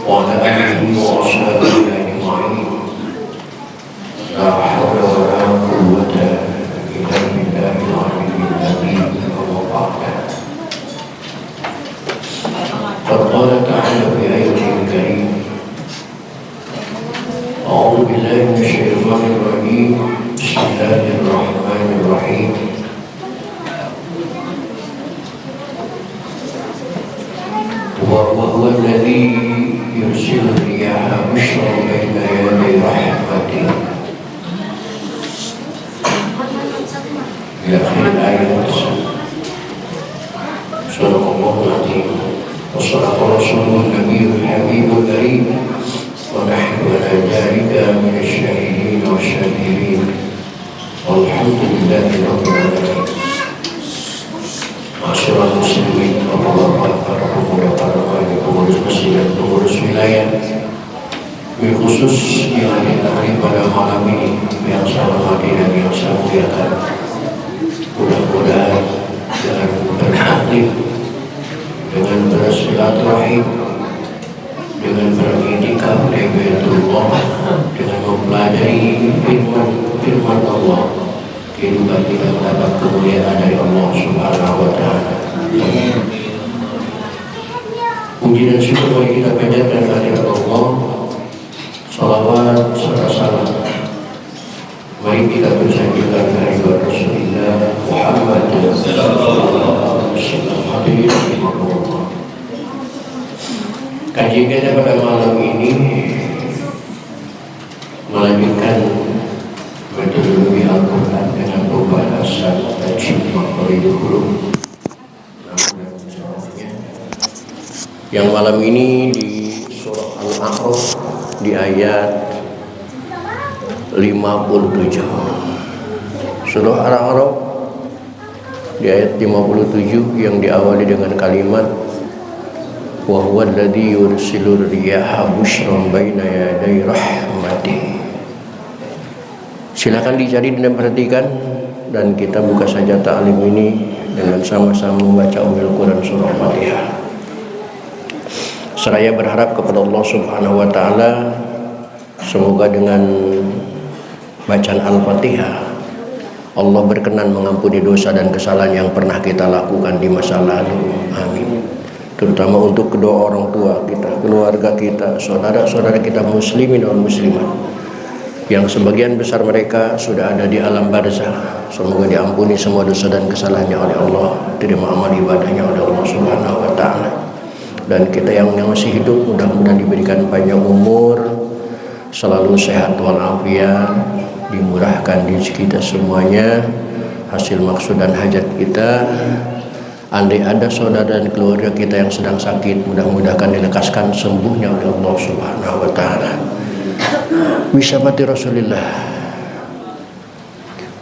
وعلى آله وأصحابه أجمعين لا حول ولا قوة إلا بالله العلي العظيم أما بعد قد قال تعالى في آيته الكريمة أعوذ بالله من الشيطان الرجيم بسم الله الرحمن الرحيم وهو الذي يرسل الرياح بشرا بين يدي رحمته إلى آخر الآيات. صدق الله العظيم وصدق رسوله النبي الحبيب الكريم ونحن على ذلك من الشاهدين والشاكرين والحمد لله رب العالمين. Masyarakat muslimin, bapak-bapak, para pemuda, para wali, pengurus masjid dan pengurus wilayah, khusus yang hadir pada malam ini yang saya hormati dan yang saya muliakan. Mudah-mudahan dengan beraktif, dengan bersilaturahim, dengan beriktikaf di Baitullah, dengan mempelajari firman Allah, kehidupan kita mendapat kemuliaan dari Allah Subhanahu wa Ta'ala. Puji dan syukur bagi kita panjatkan kehadirat Allah. Salawat serta salam mari kita bersanjungkan dari Rasulullah Muhammad sallallahu alaihi wasallam. Kajian kita pada malam ini melanjutkan metodologi Al-Quran dengan pembahasan tajwid Maqaridul Huruf. Yang malam ini di surah Al-A'raf di ayat 57. Surah Al-A'raf di ayat 57 yang diawali dengan kalimat wa huwa alladzi yursilur riyaha busyran baina yaday rahmatih. Silakan dicari dan perhatikan, dan kita buka saja ta'lim ini dengan sama-sama membaca Ummul Quran surah Fatihah. Seraya berharap kepada Allah Subhanahu wa Ta'ala, semoga dengan bacaan Al-Fatihah Allah berkenan mengampuni dosa dan kesalahan yang pernah kita lakukan di masa lalu. Amin. Terutama untuk kedua orang tua kita, keluarga kita, saudara-saudara kita muslimin dan muslimat yang sebagian besar mereka sudah ada di alam barzakh. Semoga diampuni semua dosa dan kesalahannya oleh Allah, terima amal ibadahnya oleh Allah Subhanahu wa Ta'ala. Dan kita yang masih hidup mudah-mudahan diberikan panjang umur, selalu sehat walafiat, dimurahkan rezeki kita semuanya, hasil maksud dan hajat kita. Andai ada saudara dan keluarga kita yang sedang sakit, mudah-mudahan dilekaskan sembuhnya oleh Allah Subhanahu wa Ta'ala. Bismillahirrahmanirrahim. Rasulillah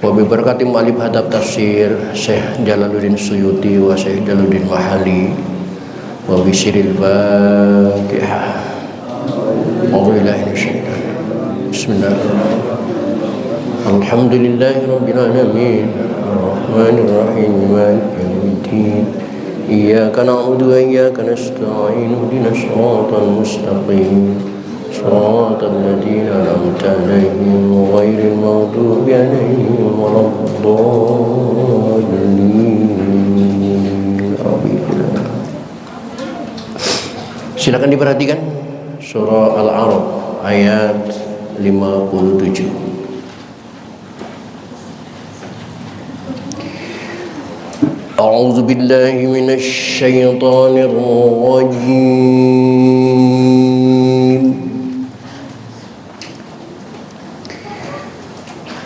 wa bi barakati mu'allif hadab tafsir Syekh Jalaluddin Suyuti wa Syekh Jalaluddin Mahali wa bi siril Fatihah. Bismillahirrahmanirrahim. Alhamdulillahi rabbil alamin arrahmanir rahim maliki yaumiddin iyyaka na'budu wa iyyaka nasta'in ihdinas siratal mustaqim صراط الذين أنعمت عليهم غير المغضوب عليهم ولا الضالين. Silakan diperhatikan surah Al-A'raf ayat 57. A'udzu billahi minasy syaithanir rajim.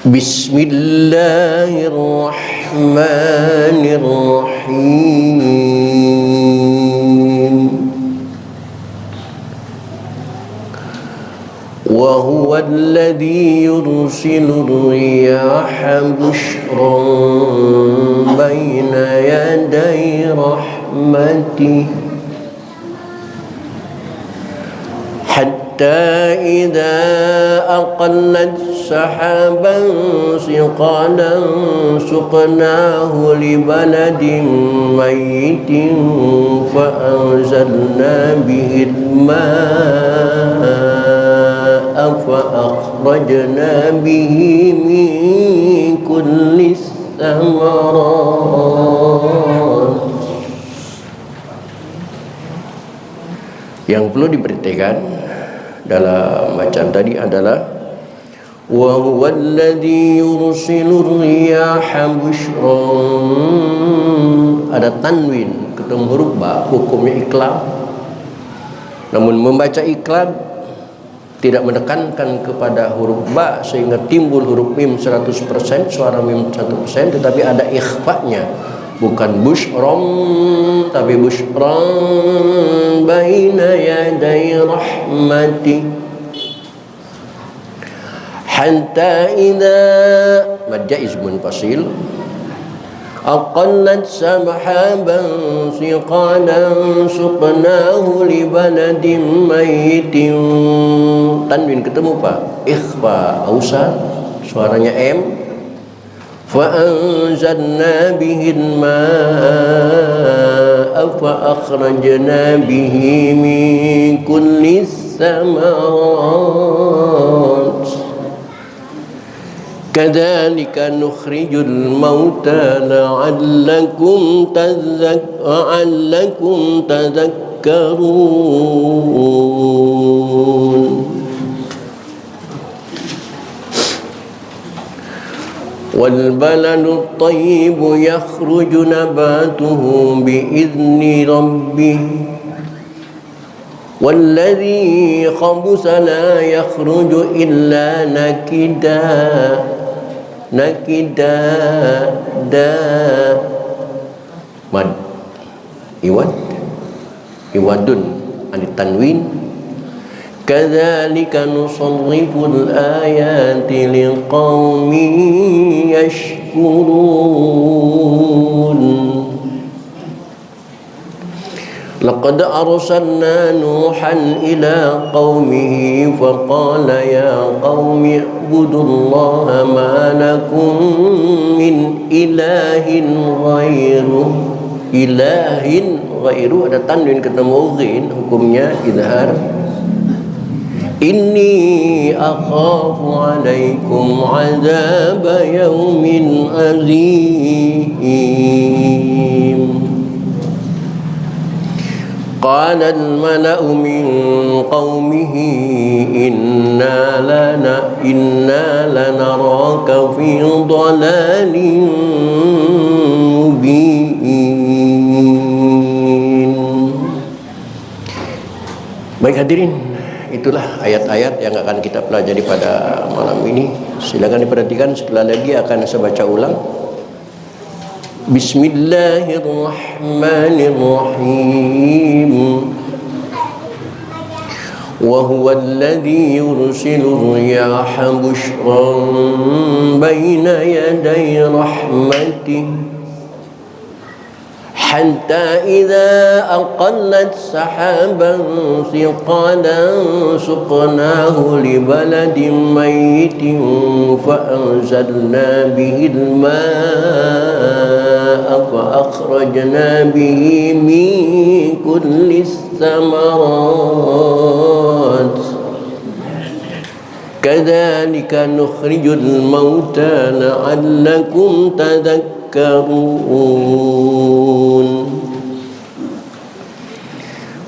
Bismillahirrahmanirrahim. Wa huwa alladhi yursilu riyaha bushran baina yaday rahmatih حتى إذا أقلت سحابا ثقالا سقناه لبلد ميت فأنزلنا به الماء فأخرجنا به من كل الثمرات. Yang perlu diperhatikan dalam bacaan tadi adalah wa huwallazi yursilur riyaha busyran. Ada tanwin ketemu huruf ba, hukumnya iqlab. Namun membaca iqlab tidak menekankan kepada huruf ba sehingga timbul huruf mim 100%, suara mim 100%, tetapi ada ikhfa'nya. Bukan busyram tapi busyran baina yaday rahmati. Hatta idza mad jaiz munfasil aqallat sahaban siqalan suqnahu li baladin mayyitin. Tanwin ketemu Pak, ikhfa ausar, suaranya m. فأنزلنا به الماء فأخرجنا به من كل الثمرات كذلك نخرج الموتى لعلكم تذكرون. والبلد الطيب يخرج نباته بإذن ربه والذي خبث لا يخرج إلا نكدا mad iwadun anit tanwin. كذلك نصرف الآيات لقوم يشكرون. لقد أرسلنا نوحا إلى قومه فقال يا قوم اعبدوا الله ما لكم من إله غيره. Ada tanwin ketemu ghin, hukumnya idhar. Inni akhafu alaikum azab yaumin azim. Qala al-mala'u min qawmihi inna lanaraka fi dhalalin mubin. Baik hadirin, itulah ayat-ayat yang akan kita pelajari pada malam ini. Silakan diperhatikan, setelah lagi akan saya baca ulang. Bismillahirrahmanirrahim. Wa huwa alladhi yursilu riyaha busyran baina yaday rahmatihi حتى إذا أقلت سحابا ثقالا سقناه لبلد ميت فأنزلنا به الماء فأخرجنا به من كل الثمرات كذلك نخرج الموتى لعلكم تذكرون.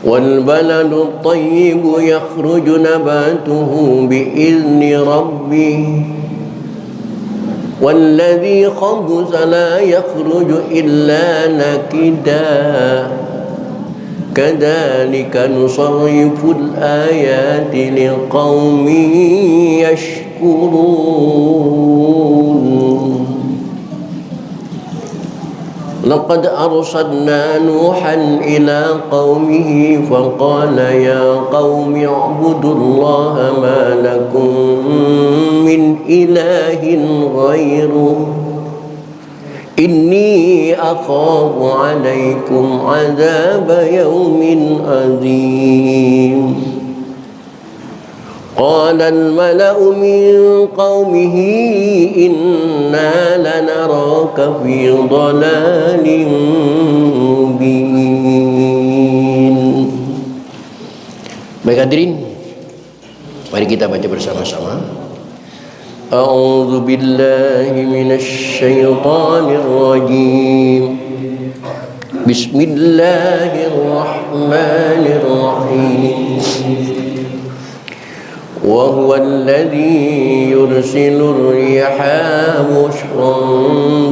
والبلد الطيب يخرج نباته بإذن ربه والذي خبث لا يخرج إلا نكدا كذلك نصرف الآيات لقوم يشكرون. لقد أرسلنا نوحا إلى قومه فقال يا قوم اعبدوا الله ما لكم من إله غيره إني أخاف عليكم عذاب يوم عظيم. قال الملأ من قومه إنا لنراك في ضلال مبين. Baik hadirin, mari kita baca bersama-sama. A'udzu billahi minasy syaithanir rajim. Bismillahirrahmanirrahim. وهو الذي يرسل الرياح بشرا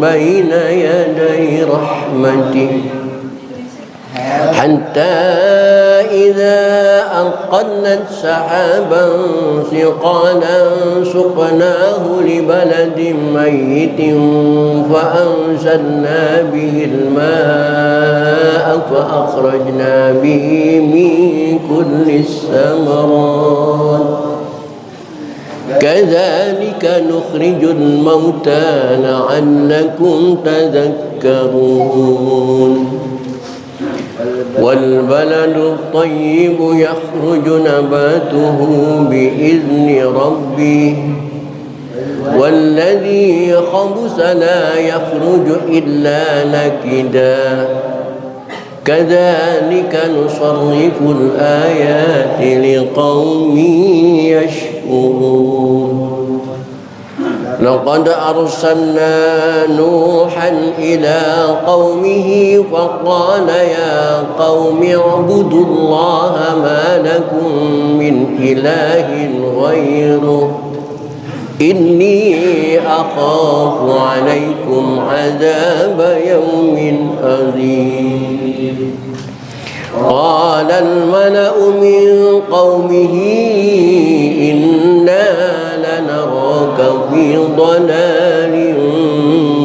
بين يدي رحمته حتى إذا أقلت سحابا ثقالا سقناه لبلد ميت فأنزلنا به الماء فأخرجنا به من كل الثمرات كذلك نخرج الموتى لعلكم تذكرون. والبلد الطيب يخرج نباته بإذن ربه والذي خبث لا يخرج إلا نكدا كذلك نصرف الآيات لقوم يشكرون. لقد أرسلنا نوحا إلى قومه فقال يا قوم اعبدوا الله ما لكم من إله غيره إني أخاف عليكم عذاب يوم أليم. قال الملأ من قومه إنا لنراك في ضلال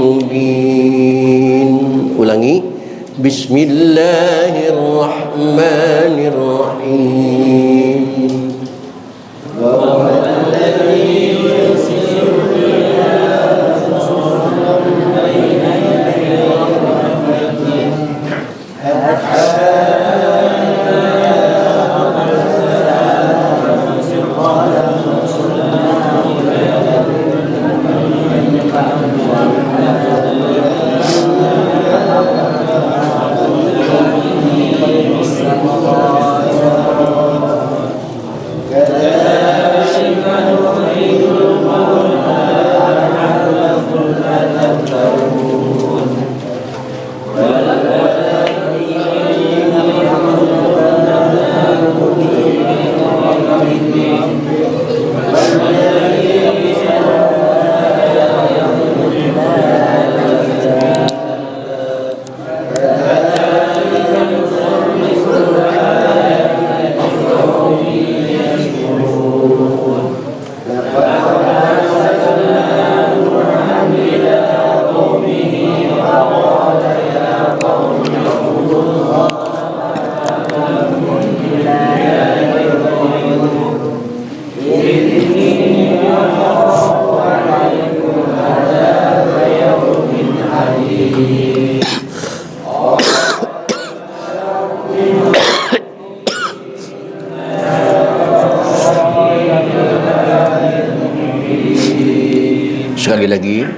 مبين. Ulangi. Bismillahirrahmanirrahim. Sekali lagi.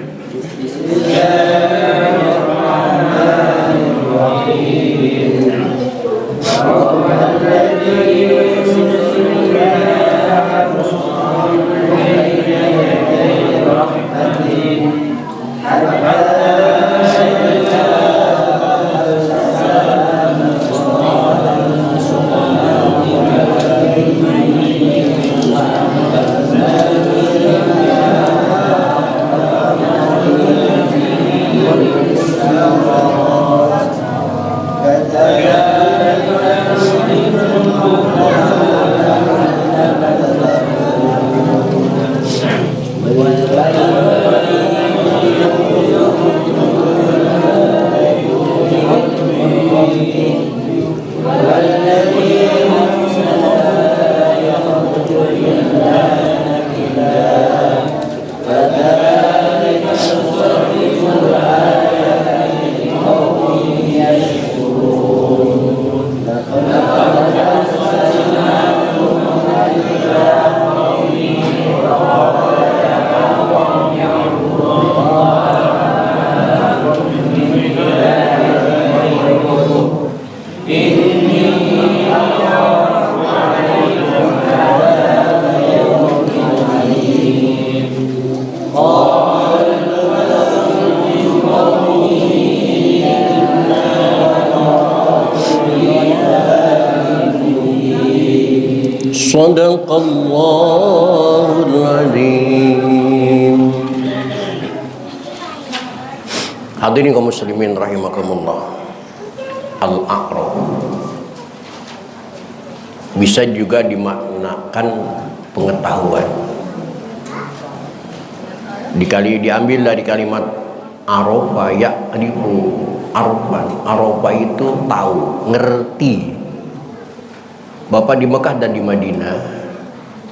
Sadaqallahul Azim. Hadirin kaum muslimin rahimakumullah. Al-a'rab bisa juga dimaknakan pengetahuan. Diambil dari kalimat arafa ya'rifu arfan. Arafa itu tahu, ngerti. Bapak di Mekah dan di Madinah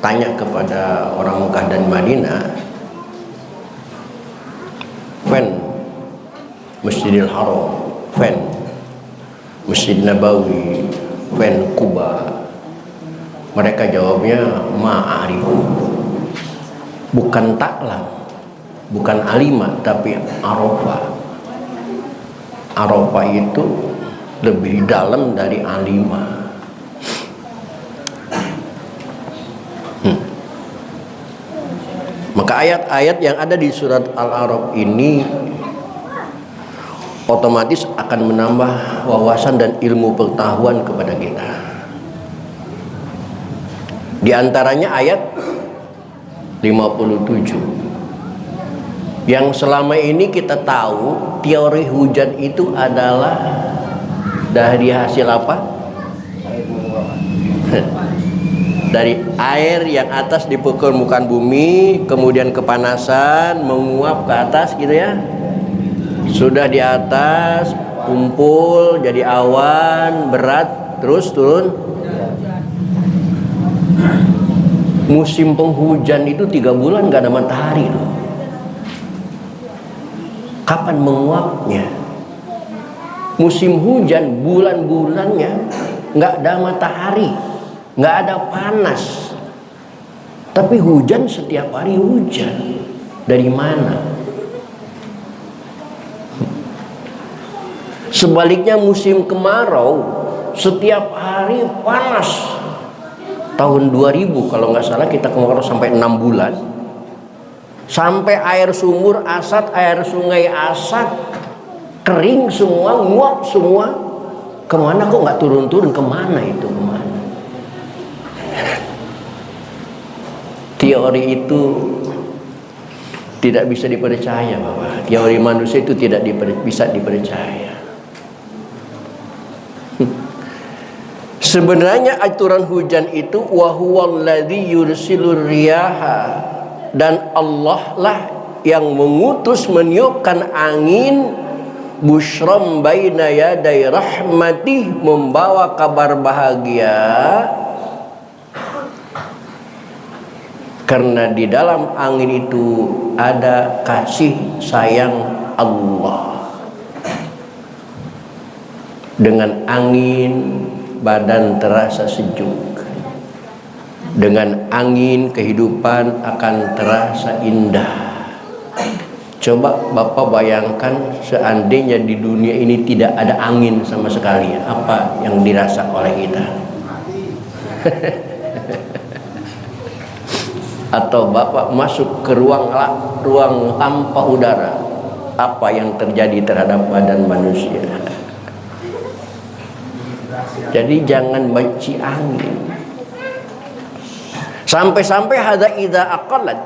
tanya kepada orang Mekah dan Madinah, fan Masjidil Haram, fan Masjid Nabawi, fan Kuba. Mereka jawabnya ma'arifu. Bukan taklam, bukan alima, tapi arafa. Arafa itu lebih dalam dari alima. Maka ayat-ayat yang ada di surat Al-A'raf ini otomatis akan menambah wawasan dan ilmu pengetahuan kepada kita. Di antaranya ayat 57 yang selama ini kita tahu teori hujan itu adalah dari hasil apa? Dari air yang atas di permukaan bumi, kemudian kepanasan menguap ke atas gitu ya. Sudah di atas kumpul jadi awan berat, terus turun. Musim penghujan itu 3 bulan gak ada matahari loh. Kapan menguapnya? Musim hujan bulan-bulannya gak ada matahari, nggak ada panas, tapi hujan setiap hari hujan. Dari mana? Sebaliknya musim kemarau setiap hari panas. Tahun 2000 kalau nggak salah kita kemarau sampai 6 bulan, sampai air sumur Asad, air sungai Asad kering semua, nguap semua. Kemana kok nggak turun-turun? Kemana itu? Kemana? Teori itu tidak bisa dipercaya, Bapak. Teori manusia itu tidak bisa dipercaya. Sebenarnya aturan hujan itu wa huwallazi yursilur riyaha, dan Allah lah yang mengutus meniupkan angin busyram baina yaday rahmatih, membawa kabar bahagia. Karena di dalam angin itu ada kasih sayang Allah. Dengan angin badan terasa sejuk. Dengan angin kehidupan akan terasa indah. Coba Bapak bayangkan seandainya di dunia ini tidak ada angin sama sekali, apa yang dirasa oleh kita? Atau Bapak masuk ke ruang hampa udara, apa yang terjadi terhadap badan manusia? Jadi jangan benci angin. Sampai-sampai hada idza aqalat,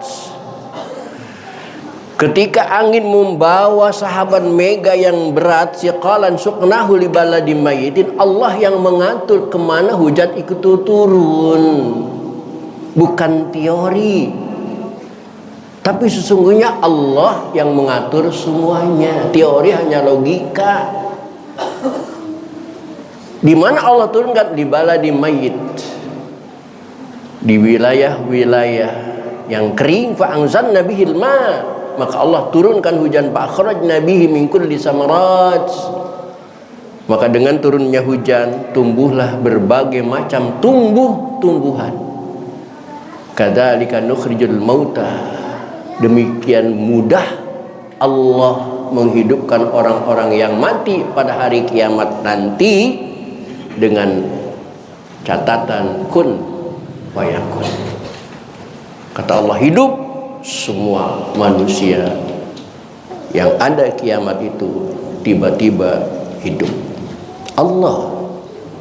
ketika angin membawa sahabat mega yang berat, siqalan suqnahu li baladin mayyitin, Allah yang mengatur kemana hujan itu turun. Bukan teori, tapi sesungguhnya Allah yang mengatur semuanya. Teori hanya logika. Di mana Allah turunkan? Di baladi mayyit, di wilayah-wilayah yang kering. Fa anzalna bihil ma, maka Allah turunkan hujan. Fa akhrajna bihi min kulli samarat, maka dengan turunnya hujan tumbuhlah berbagai macam tumbuh-tumbuhan. Kadzalika nukhrijul mauta, demikian mudah Allah menghidupkan orang-orang yang mati pada hari kiamat nanti. dengan catatan kun fayakun. Kata Allah, hidup semua manusia yang ada kiamat itu tiba-tiba hidup. Allah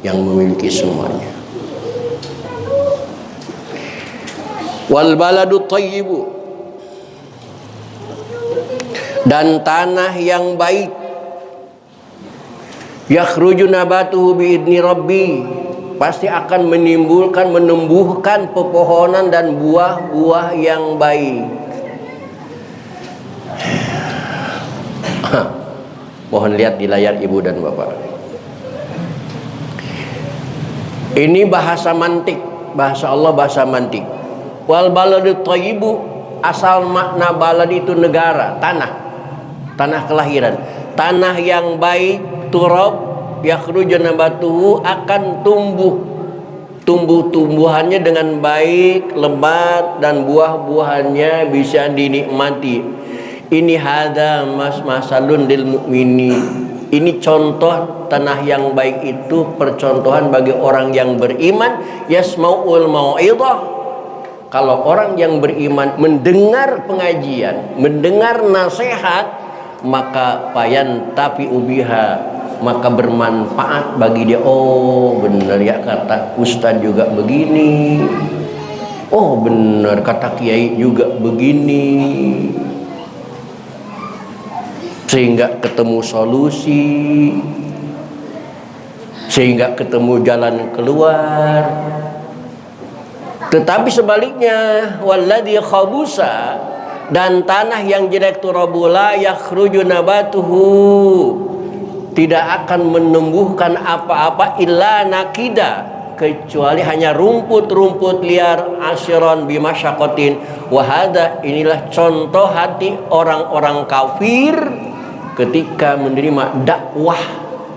yang memiliki semuanya. Wal baladu thayyibu, dan tanah yang baik, yakhruju nabatuhu biidni rabbi, pasti akan menumbuhkan pepohonan dan buah-buah yang baik. Mohon lihat di layar ibu dan bapak. Ini bahasa mantik, bahasa Allah, bahasa mantik. Wal baladu thayyibu, asal makna balad itu negara, tanah kelahiran. Tanah yang baik, turab, yakhruju nabatuhu, akan tumbuh-tumbuhannya dengan baik, lebat, dan buah-buahannya bisa dinikmati. Ini hadza masalun lil mu'minin. Ini contoh tanah yang baik itu percontohan bagi orang yang beriman. Yasma'ul mau'idhah, kalau orang yang beriman mendengar pengajian, mendengar nasihat, maka payan tapi ubiha, maka bermanfaat bagi dia. Oh benar ya, kata ustaz juga begini. Oh benar, kata kiai juga begini. Sehingga ketemu solusi, sehingga ketemu jalan keluar. Tetapi sebaliknya, walladzi khabusa, dan tanah yang jelek turabula yakhruju nabatuhu, tidak akan menumbuhkan apa-apa illa nakida, kecuali hanya rumput-rumput liar, asyiron bimasyakotin. Wahada, inilah contoh hati orang-orang kafir ketika menerima dakwah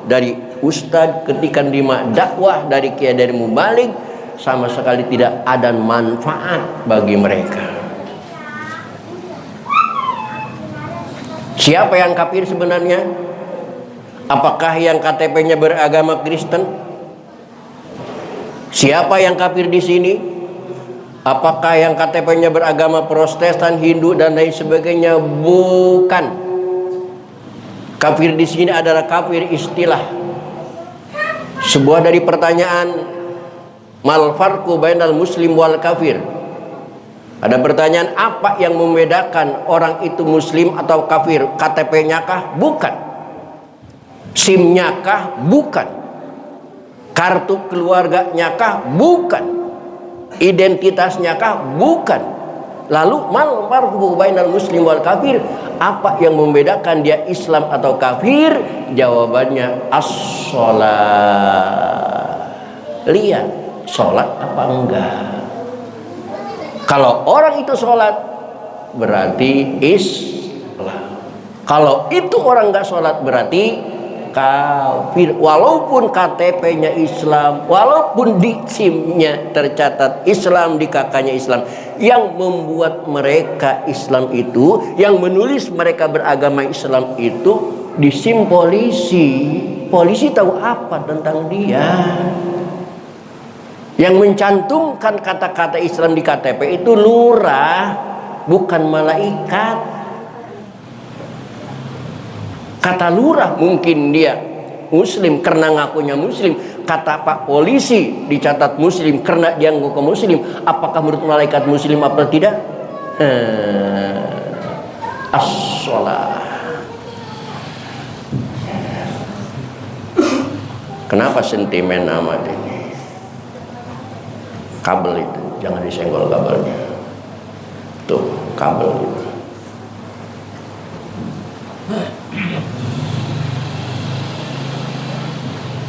dari ustadz, ketika menerima dakwah dari kiai, dari mubalik, sama sekali tidak ada manfaat bagi mereka. Siapa yang kafir sebenarnya? Apakah yang KTP-nya beragama Kristen? Siapa yang kafir di sini? Apakah yang KTP-nya beragama Protestan, Hindu, dan lain sebagainya? Bukan. Kafir di sini adalah kafir istilah. Sebuah dari pertanyaan, mal farqu bainal muslim wal kafir. Ada pertanyaan, apa yang membedakan orang itu muslim atau kafir? KTP-nya kah? Bukan. SIM-nya kah? Bukan. Kartu keluarganya kah? Bukan. Identitasnya kah? Bukan. Lalu mal farqu bainal muslim wal kafir, apa yang membedakan dia Islam atau kafir? Jawabannya as-shalah. Lihat, sholat apa enggak. Kalau orang itu sholat, berarti Islam. Kalau itu orang enggak sholat, berarti kafir. Walaupun KTP-nya Islam, walaupun di SIM-nya tercatat Islam, di KK-nya Islam. Yang membuat mereka Islam itu, yang menulis mereka beragama Islam itu, di SIM polisi. Polisi tahu apa tentang dia? Yang mencantumkan kata-kata Islam di KTP itu lurah, bukan malaikat. Kata lurah mungkin dia muslim karena ngakunya muslim. Kata pak polisi dicatat muslim karena dia ngaku muslim. Apakah menurut malaikat muslim apa tidak? As-shalah. Kenapa sentimen amat ini? Kabel itu, jangan disenggol kabelnya. Tuh, kabel itu.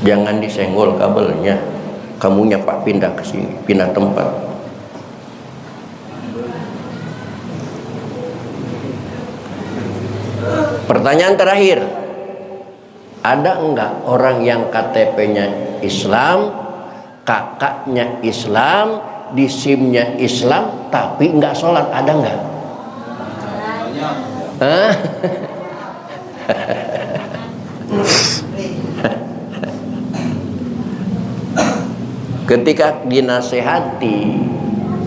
Jangan disenggol kabelnya. Kamunya Pak pindah ke sini, pindah tempat. Pertanyaan terakhir. Ada enggak orang yang KTP-nya Islam, kakaknya Islam, di SIM-nya Islam, tapi enggak sholat? Ada enggak? Ketika dinasehati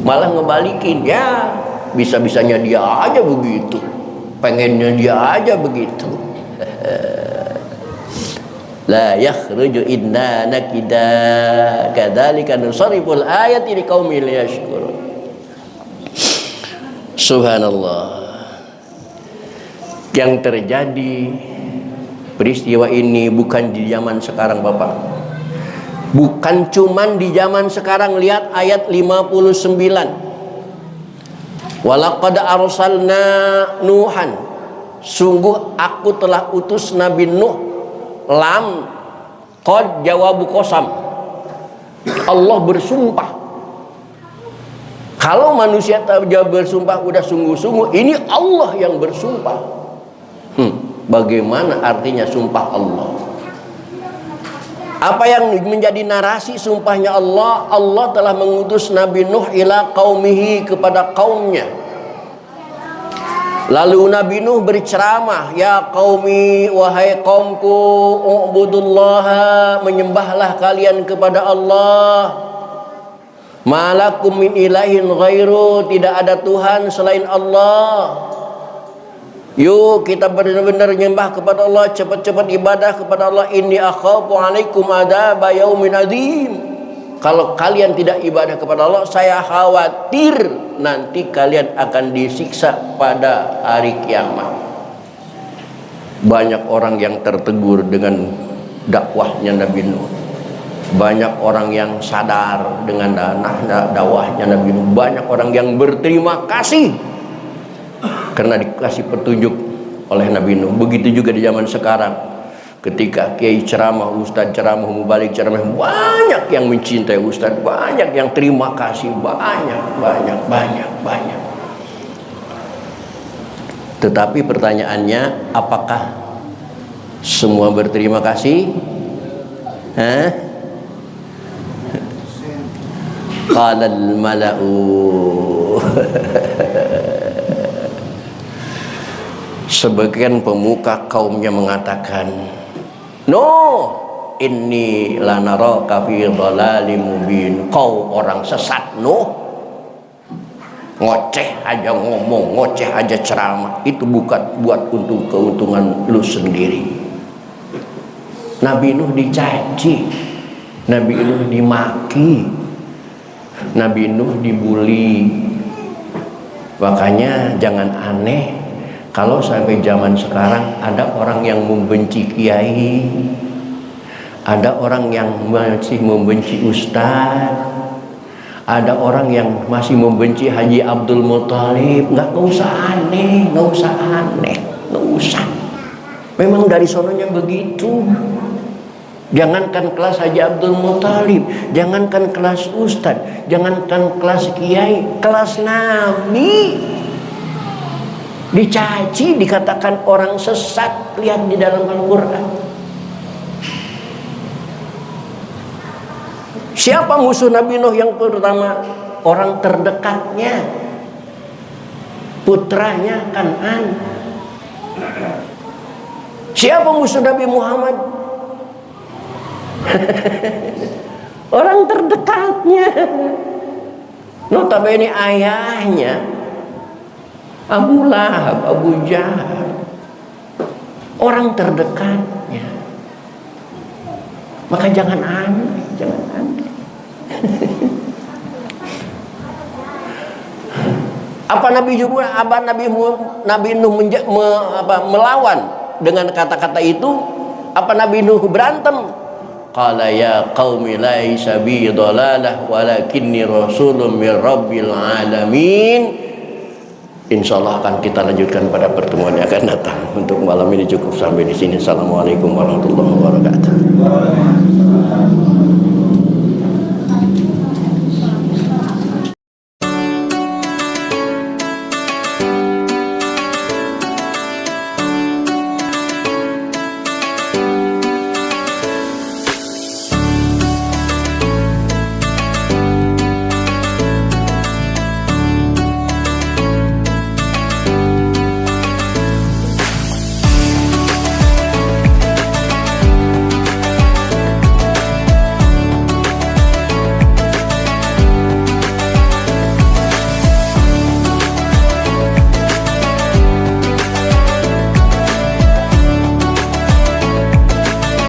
malah ngebalikin, ya bisa-bisanya dia aja begitu, pengennya dia aja begitu. La yakhruju inna nakida kadzalika nusarriful ayati liqaumin yashkurun. Subhanallah. Yang terjadi peristiwa ini bukan di zaman sekarang, Bapak. Bukan cuman di zaman sekarang. Lihat ayat 59. Walaqad arsalna Nuhan, sungguh aku telah utus Nabi Nuh. Lam qad jawabu qasam. Allah bersumpah. Kalau manusia tak bersumpah udah sungguh-sungguh, ini Allah yang bersumpah. Bagaimana artinya sumpah Allah? Apa yang menjadi narasi sumpahnya Allah? Allah telah mengutus Nabi Nuh ila qaumihi, kepada kaumnya. Lalu Nabi Nuh berceramah, ya qaumi, wahai kaumku, u'budullaha, menyembahlah kalian kepada Allah. Malakum min ilahin ghairu, tidak ada Tuhan selain Allah. Yuk kita benar-benar menyembah kepada Allah, cepat-cepat ibadah kepada Allah. Inni akhafu alaikum adaba yaumin adzim. Kalau kalian tidak ibadah kepada Allah, saya khawatir nanti kalian akan disiksa pada hari kiamat. Banyak orang yang tertegur dengan dakwahnya Nabi Nuh. Banyak orang yang sadar dengan dakwahnya Nabi Nuh. Banyak orang yang berterima kasih karena dikasih petunjuk oleh Nabi Nuh. Begitu juga di zaman sekarang. Ketika kiai ceramah, ustadz ceramah, mubalik ceramah, banyak yang mencintai ustadz, banyak yang terima kasih, banyak. Tetapi pertanyaannya, apakah semua berterima kasih? Qalal mala'u. Sebagian pemuka kaumnya mengatakan, no, inni lanaraka fi dhalalim mubin. Kau orang sesat, no. Ngoceh aja ngomong, ngoceh aja ceramah, itu bukan buat untuk keuntungan lu sendiri. Nabi Nuh dicaci, Nabi Nuh dimaki, Nabi Nuh dibully. Makanya jangan aneh kalau sampai zaman sekarang ada orang yang membenci kiai, ada orang yang masih membenci ustaz, ada orang yang masih membenci Haji Abdul Muthalib. Nggak usah aneh, nggak usah aneh, nggak usah. Memang dari sononya begitu. Jangankan kelas Haji Abdul Muthalib, jangankan kelas ustaz, jangankan kelas kiai, kelas Nabi dicaci, dikatakan orang sesat. Lihat di dalam Al-Quran. Siapa musuh Nabi Nuh yang pertama? Orang terdekatnya, putranya Kan'an. Siapa musuh Nabi Muhammad? Orang terdekatnya, notabene ayahnya Abu Lahab, Abu Jahal, orang terdekatnya. Maka jangan aneh, jangan aneh. Apa Nabi Nuh melawan dengan kata-kata itu? Apa Nabi Nuh berantem? Qala ya qaumi laisa bi dhalalah walakinni rasulun min rabbil alamin. Insyaallah akan kita lanjutkan pada pertemuan yang akan datang. Untuk malam ini cukup sampai di sini. Assalamualaikum warahmatullahi wabarakatuh.